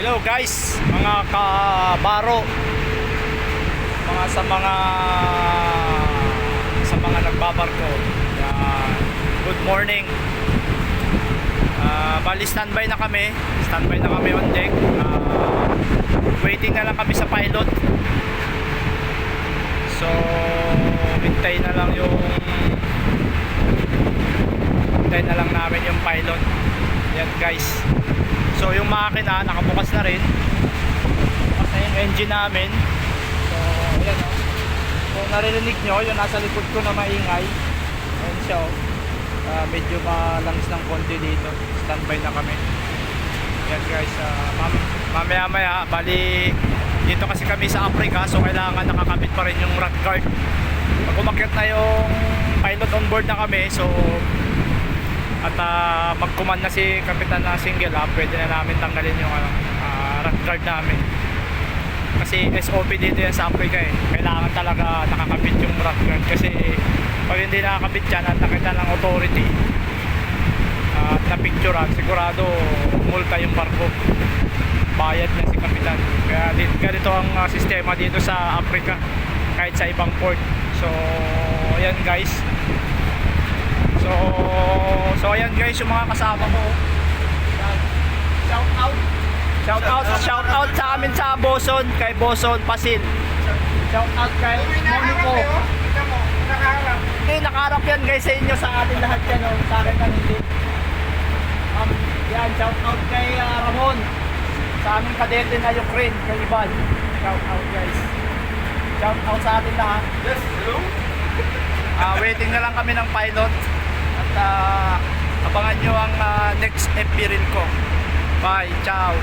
Hello guys, mga kabaro, sa mga nagbabarko. Yan. Good morning. Bali standby na kami. Standby na kami on deck. Waiting na lang kami sa pilot. So, hintay na lang namin yung pilot. Yan guys. So yung makina nakabukas na rin. Bukas na yung engine namin. So ayan o. Kung naririnig nyo, yung nasa likod ko na maingay. Ayan siya o. Medyo malangis ng konti dito. Standby na kami. Yan guys. Mamaya maya. Bali dito kasi kami sa Africa. So kailangan nakakabit pa rin yung rat guard. Pag umakyat na yung pilot on board na kami. So at mag-command na si Kapitan na single pwede na namin tanggalin yung rat guard namin. Kasi SOP dito yan sa Africa kailangan talaga nakakabit yung rat guard. Kasi pag hindi nakakabit yan at nakita ng authority at napicturean, sigurado multa yung barko, bayad na si Kapitan. Kaya ganito ang sistema dito sa Africa kahit sa ibang port. So ayan guys. So ayan guys yung mga kasama ko. Shout out sa amin sa Boson, kay Boson Pasil. Shout out kay Monaco. Nakaharap yan guys sa inyo, sa atin lahat yan sa akin lang hindi. Yan, shout out kay Ramon. Sa aming kadete na Ukraine, kay Ivan. Shout out guys. Shout out sa atin lahat. Yes, hello. Waiting na lang kami ng pilot. At abangan nyo ang next FB reel ko. Bye, ciao.